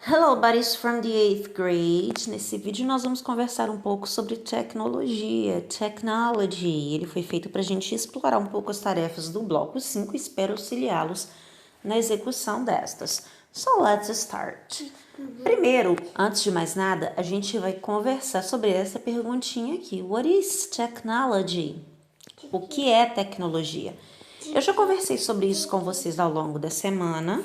Hello, buddies from the 8th grade. Nesse vídeo nós vamos conversar um pouco sobre tecnologia, technology. Ele foi feito para a gente explorar um pouco as tarefas do bloco 5 e espero auxiliá-los na execução destas. So let's start. Primeiro, antes de mais nada, a gente vai conversar sobre essa perguntinha aqui. What is technology? O que é tecnologia? Eu já conversei sobre isso com vocês ao longo da semana,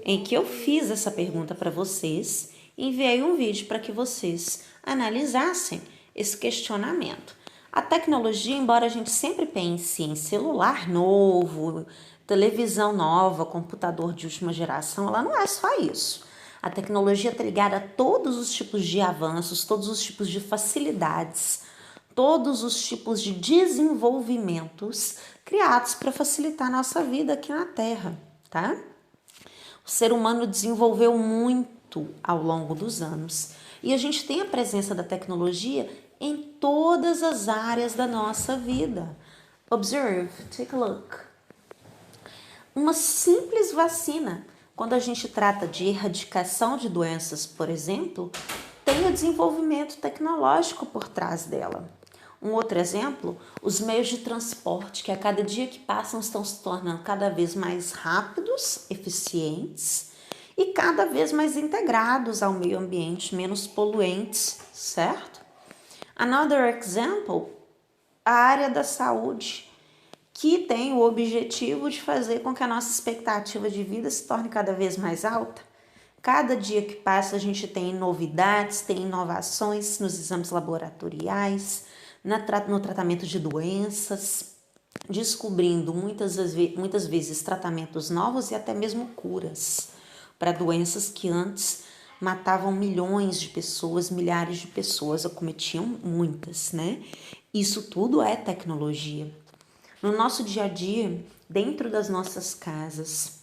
em que eu fiz essa pergunta para vocês e enviei um vídeo para que vocês analisassem esse questionamento. A tecnologia, embora a gente sempre pense em celular novo, televisão nova, computador de última geração, ela não é só isso. A tecnologia está ligada a todos os tipos de avanços, todos os tipos de facilidades, todos os tipos de desenvolvimentos criados para facilitar a nossa vida aqui na Terra, tá? O ser humano desenvolveu muito ao longo dos anos e a gente tem a presença da tecnologia em todas as áreas da nossa vida. Observe, take a look. Uma simples vacina, quando a gente trata de erradicação de doenças, por exemplo, tem o desenvolvimento tecnológico por trás dela. Um outro exemplo, os meios de transporte, que a cada dia que passam estão se tornando cada vez mais rápidos, eficientes e cada vez mais integrados ao meio ambiente, menos poluentes, certo? Another example, a área da saúde, que tem o objetivo de fazer com que a nossa expectativa de vida se torne cada vez mais alta. Cada dia que passa a gente tem novidades, tem inovações nos exames laboratoriais, no tratamento de doenças, descobrindo muitas vezes tratamentos novos e até mesmo curas para doenças que antes matavam milhões de pessoas, milhares de pessoas, acometiam muitas, né? Isso tudo é tecnologia. No nosso dia a dia, dentro das nossas casas,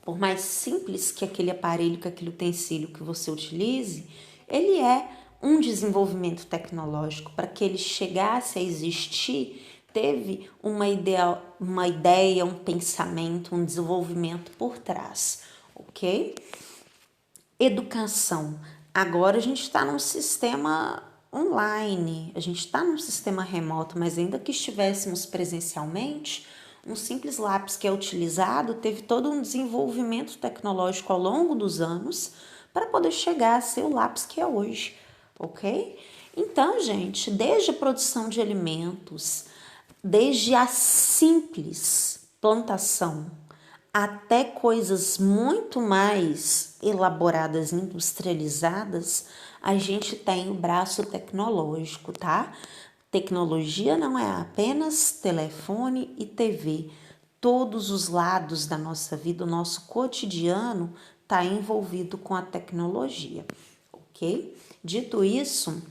por mais simples que aquele aparelho, que aquele utensílio que você utilize, ele é um desenvolvimento tecnológico. Para que ele chegasse a existir, teve uma ideia, um pensamento, um desenvolvimento por trás, ok? Educação. Agora a gente está num sistema online, a gente está num sistema remoto, mas ainda que estivéssemos presencialmente, um simples lápis que é utilizado teve todo um desenvolvimento tecnológico ao longo dos anos para poder chegar a ser o lápis que é hoje, ok? Então, gente, desde a produção de alimentos, desde a simples plantação até coisas muito mais elaboradas, industrializadas, a gente tem o braço tecnológico, tá? Tecnologia não é apenas telefone e TV. Todos os lados da nossa vida, o nosso cotidiano está envolvido com a tecnologia, ok? Dito isso,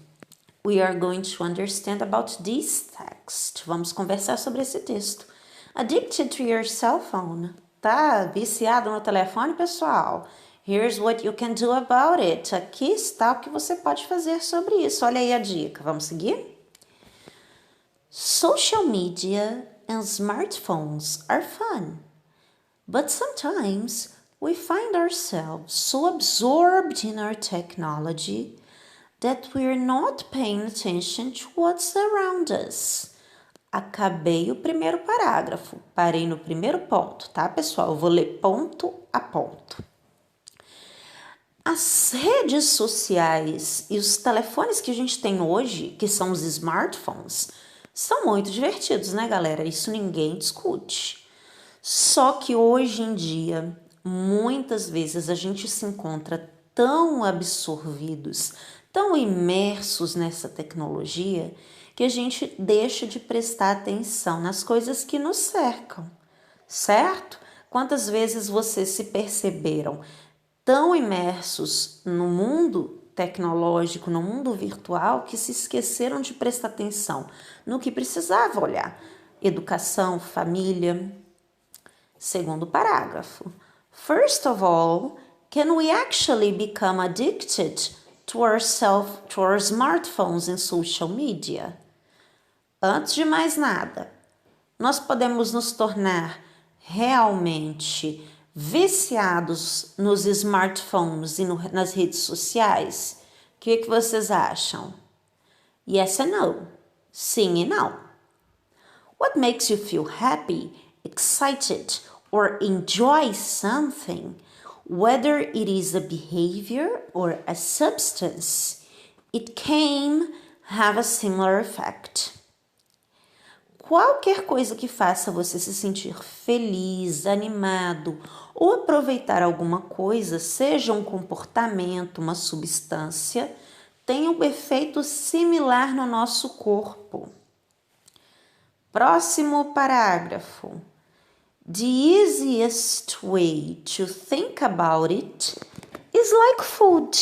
we are going to understand about this text. Vamos conversar sobre esse texto. Addicted to your cell phone. Tá viciado no telefone, pessoal? Here's what you can do about it. Aqui está o que você pode fazer sobre isso. Olha aí a dica. Vamos seguir? Social media and smartphones are fun, but sometimes we find ourselves so absorbed in our technology that we're not paying attention to what's around us. Acabei o primeiro parágrafo, parei no primeiro ponto, tá, pessoal? Eu vou ler ponto a ponto. As redes sociais e os telefones que a gente tem hoje, que são os smartphones, são muito divertidos, né, galera? Isso ninguém discute. Só que hoje em dia, muitas vezes a gente se encontra tão absorvidos, tão imersos nessa tecnologia, que a gente deixa de prestar atenção nas coisas que nos cercam, certo? Quantas vezes vocês se perceberam tão imersos no mundo tecnológico, no mundo virtual, que se esqueceram de prestar atenção no que precisava olhar? Educação, família. Segundo parágrafo. First of all, can we actually become addicted to our smartphones and social media? Antes de mais nada, nós podemos nos tornar realmente viciados nos smartphones e nas redes sociais? O que vocês acham? Yes and no. Sim e não. What makes you feel happy, excited, or enjoy something, whether it is a behavior or a substance? It can have a similar effect. Qualquer coisa que faça você se sentir feliz, animado ou aproveitar alguma coisa, seja um comportamento, uma substância, tem um efeito similar no nosso corpo. Próximo parágrafo. The easiest way to think about it is like food,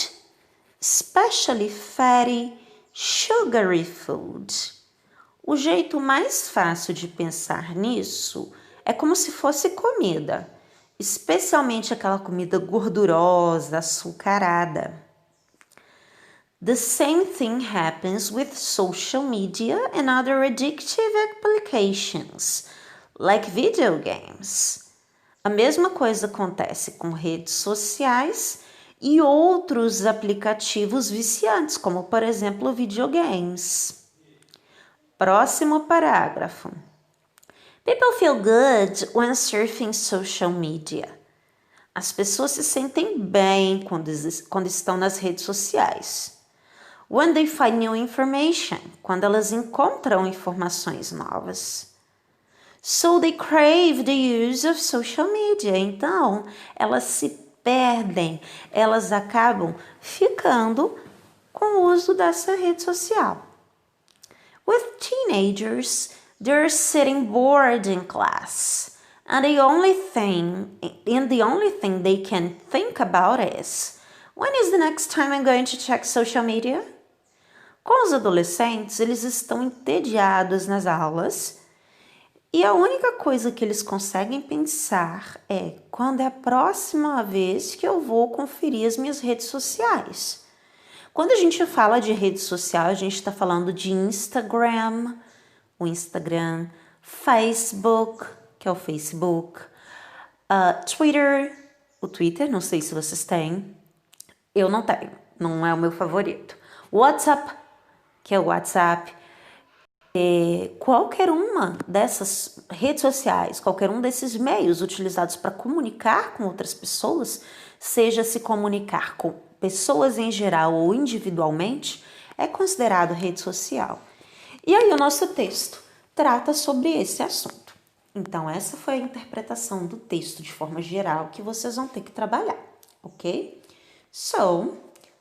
especially fatty, sugary food. O jeito mais fácil de pensar nisso é como se fosse comida, especialmente aquela comida gordurosa, açucarada. The same thing happens with social media and other addictive applications, like video games. A mesma coisa acontece com redes sociais e outros aplicativos viciantes, como por exemplo videogames. Próximo parágrafo. People feel good when surfing social media. As pessoas se sentem bem quando estão nas redes sociais. When they find new information, quando elas encontram informações novas. So they crave the use of social media. Então, elas se perdem, elas acabam ficando com o uso dessa rede social. With teenagers, they're sitting bored in class, and the only thing they can think about is, when is the next time I'm going to check social media? Com os adolescentes, eles estão entediados nas aulas e a única coisa que eles conseguem pensar é quando é a próxima vez que eu vou conferir as minhas redes sociais. Quando a gente fala de rede social, a gente está falando de Instagram, o Instagram, Facebook, que é o Facebook, Twitter, o Twitter, não sei se vocês têm, eu não tenho, não é o meu favorito. WhatsApp, que é o WhatsApp, qualquer uma dessas redes sociais, qualquer um desses meios utilizados para comunicar com outras pessoas, seja se comunicar com pessoas em geral ou individualmente, é considerado rede social. E aí o nosso texto trata sobre esse assunto. Então essa foi a interpretação do texto de forma geral que vocês vão ter que trabalhar, ok? So,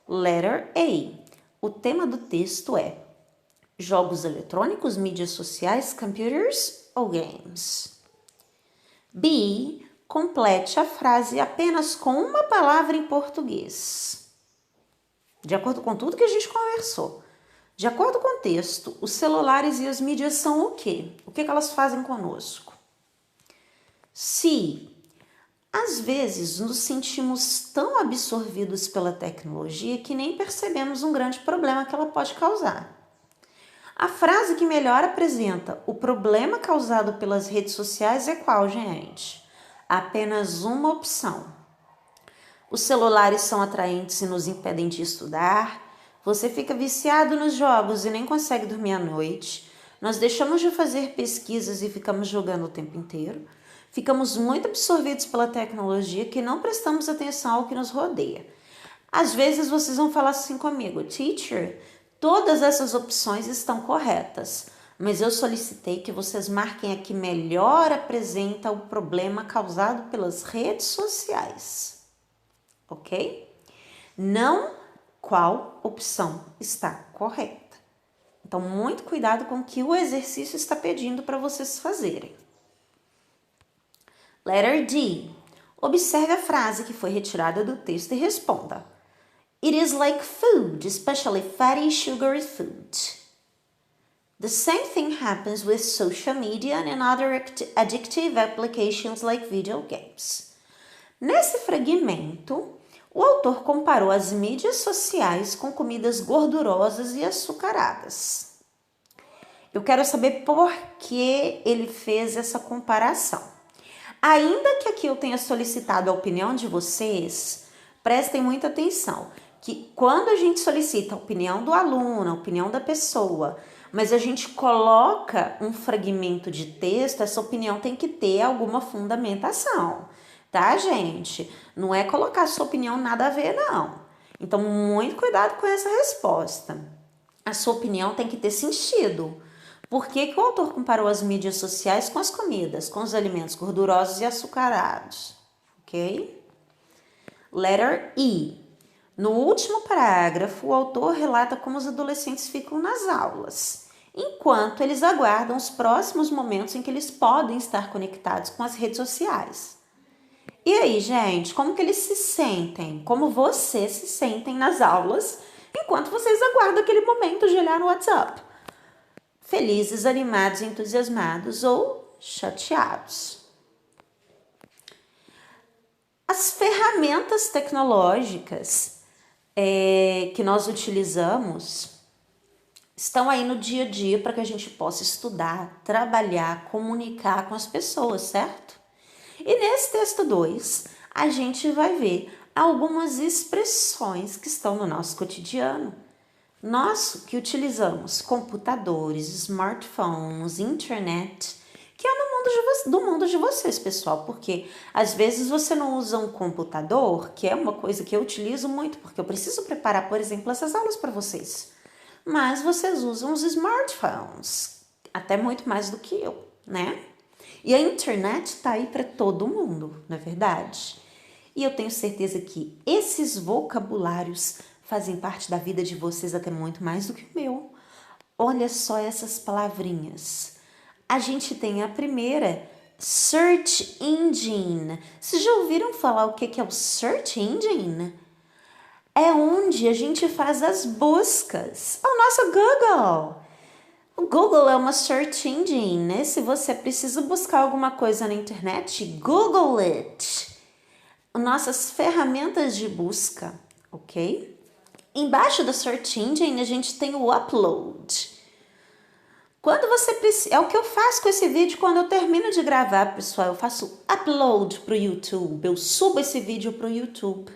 letter A. O tema do texto é jogos eletrônicos, mídias sociais, computers ou games? B. Complete a frase apenas com uma palavra em português. De acordo com tudo que a gente conversou. De acordo com o texto, os celulares e as mídias são o quê? O que elas fazem conosco? C. Às vezes nos sentimos tão absorvidos pela tecnologia que nem percebemos um grande problema que ela pode causar. A frase que melhor apresenta o problema causado pelas redes sociais é qual, gente? Apenas uma opção. Os celulares são atraentes e nos impedem de estudar. Você fica viciado nos jogos e nem consegue dormir à noite. Nós deixamos de fazer pesquisas e ficamos jogando o tempo inteiro. Ficamos muito absorvidos pela tecnologia que não prestamos atenção ao que nos rodeia. Às vezes vocês vão falar assim comigo, teacher, todas essas opções estão corretas, mas eu solicitei que vocês marquem a que melhor apresenta o problema causado pelas redes sociais. Ok? Não qual opção está correta. Então, muito cuidado com o que o exercício está pedindo para vocês fazerem. Letter D. Observe a frase que foi retirada do texto e responda. It is like food, especially fatty, sugary food. The same thing happens with social media and other addictive applications like video games. Nesse fragmento, o autor comparou as mídias sociais com comidas gordurosas e açucaradas. Eu quero saber por que ele fez essa comparação. Ainda que aqui eu tenha solicitado a opinião de vocês, prestem muita atenção, que quando a gente solicita a opinião do aluno, a opinião da pessoa, mas a gente coloca um fragmento de texto, essa opinião tem que ter alguma fundamentação, tá, gente? Não é colocar a sua opinião nada a ver, não. Então, muito cuidado com essa resposta. A sua opinião tem que ter sentido. Por que o autor comparou as mídias sociais com as comidas, com os alimentos gordurosos e açucarados? Ok? Letter E. No último parágrafo, o autor relata como os adolescentes ficam nas aulas, enquanto eles aguardam os próximos momentos em que eles podem estar conectados com as redes sociais. E aí, gente, como que eles se sentem? Como vocês se sentem nas aulas enquanto vocês aguardam aquele momento de olhar no WhatsApp? Felizes, animados, entusiasmados ou chateados? As ferramentas tecnológicas que nós utilizamos estão aí no dia a dia para que a gente possa estudar, trabalhar, comunicar com as pessoas, certo? E nesse texto 2, a gente vai ver algumas expressões que estão no nosso cotidiano. Nós que utilizamos computadores, smartphones, internet, que é do mundo de vocês, pessoal, porque às vezes você não usa um computador, que é uma coisa que eu utilizo muito, porque eu preciso preparar, por exemplo, essas aulas para vocês. Mas vocês usam os smartphones, até muito mais do que eu, né? E a internet está aí para todo mundo, não é verdade? E eu tenho certeza que esses vocabulários fazem parte da vida de vocês até muito mais do que o meu. Olha só essas palavrinhas. A gente tem a primeira, Search Engine. Vocês já ouviram falar o que é o Search Engine? É onde a gente faz as buscas. É o nosso Google. O Google é uma search engine, né? Se você precisa buscar alguma coisa na internet, Google it. Nossas ferramentas de busca, ok? Embaixo da search engine a gente tem o upload. Quando você precisa, é o que eu faço com esse vídeo quando eu termino de gravar, pessoal. Eu faço upload para o YouTube, eu subo esse vídeo para o YouTube,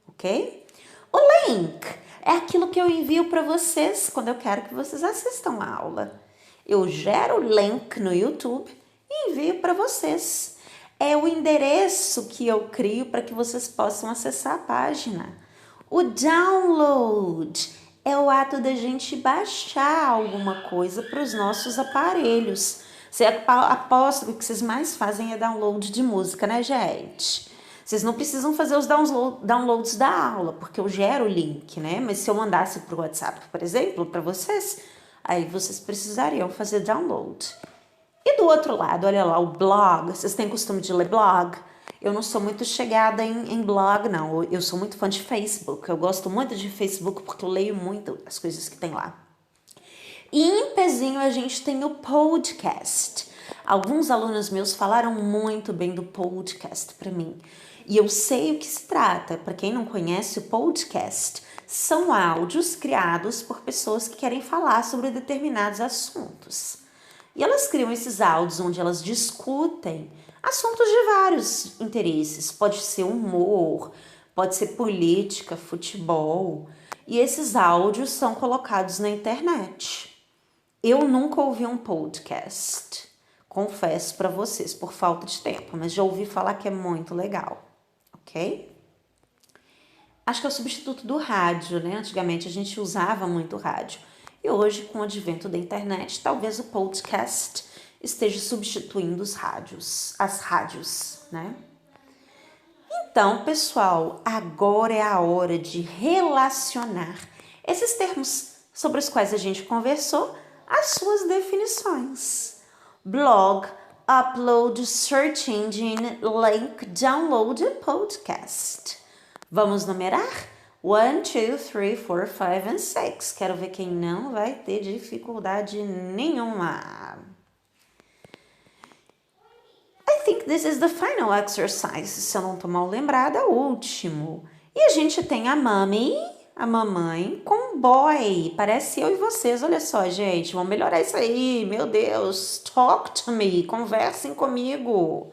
ok? O link é aquilo que eu envio para vocês quando eu quero que vocês assistam a aula. Eu gero o link no YouTube e envio para vocês. É o endereço que eu crio para que vocês possam acessar a página. O download é o ato da gente baixar alguma coisa para os nossos aparelhos. Você aposta que o que vocês mais fazem é download de música, né, gente? Vocês não precisam fazer os downloads da aula, porque eu gero o link, né? Mas se eu mandasse para o WhatsApp, por exemplo, para vocês, aí vocês precisariam fazer download. E do outro lado, olha lá, o blog. Vocês têm costume de ler blog? Eu não sou muito chegada em blog, não. Eu sou muito fã de Facebook. Eu gosto muito de Facebook porque eu leio muito as coisas que tem lá. E em pezinho a gente tem o podcast. Alguns alunos meus falaram muito bem do podcast para mim. E eu sei o que se trata. Para quem não conhece, o podcast são áudios criados por pessoas que querem falar sobre determinados assuntos. E elas criam esses áudios onde elas discutem assuntos de vários interesses. Pode ser humor, pode ser política, futebol. E esses áudios são colocados na internet. Eu nunca ouvi um podcast, confesso para vocês, por falta de tempo, mas já ouvi falar que é muito legal, ok? Acho que é o substituto do rádio, né? Antigamente a gente usava muito rádio. E hoje, com o advento da internet, talvez o podcast esteja substituindo as rádios, né? Então, pessoal, agora é a hora de relacionar esses termos sobre os quais a gente conversou às suas definições. Blog, upload, search engine, link, download e podcast. Vamos numerar? 1, 2, 3, 4, 5 and 6. Quero ver quem não vai ter dificuldade nenhuma. I think this is the final exercise. Se eu não tô mal lembrada, é o último. E a gente tem a mamãe, com boy. Parece eu e vocês. Olha só, gente. Vamos melhorar isso aí. Meu Deus. Talk to me. Conversem comigo.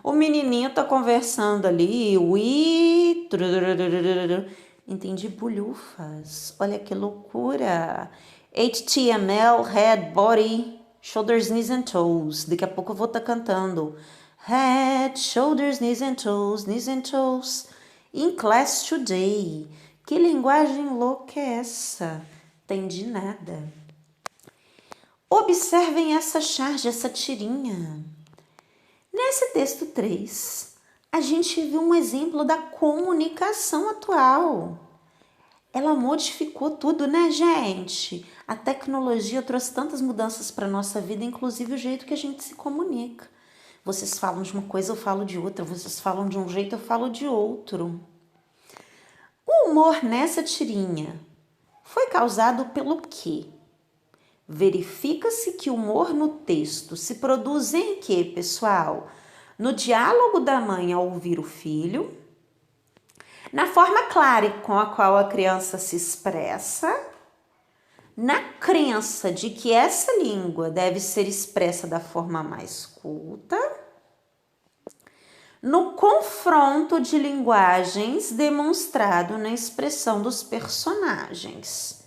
O menininho tá conversando ali, we... Entendi bolhufas. Olha que loucura. HTML, head, body, shoulders, knees and toes. Daqui a pouco eu vou estar cantando. Head, shoulders, knees and toes, knees and toes. In class today. Que linguagem louca é essa? Entendi nada. Observem essa charge, essa tirinha. Nesse texto 3, a gente viu um exemplo da comunicação atual. Ela modificou tudo, né, gente? A tecnologia trouxe tantas mudanças para a nossa vida, inclusive o jeito que a gente se comunica. Vocês falam de uma coisa, eu falo de outra. Vocês falam de um jeito, eu falo de outro. O humor nessa tirinha foi causado pelo quê? Verifica-se que o humor no texto se produz em quê, pessoal? No diálogo da mãe ao ouvir o filho, na forma clara com a qual a criança se expressa, na crença de que essa língua deve ser expressa da forma mais culta, no confronto de linguagens demonstrado na expressão dos personagens.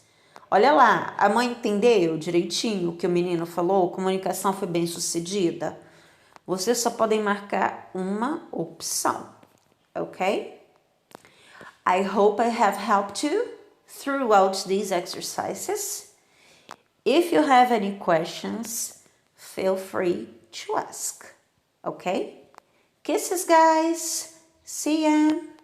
Olha lá, a mãe entendeu direitinho o que o menino falou? A comunicação foi bem sucedida? Vocês só podem marcar uma opção, ok? I hope I have helped you throughout these exercises. If you have any questions, feel free to ask, okay? Kisses, guys. See ya.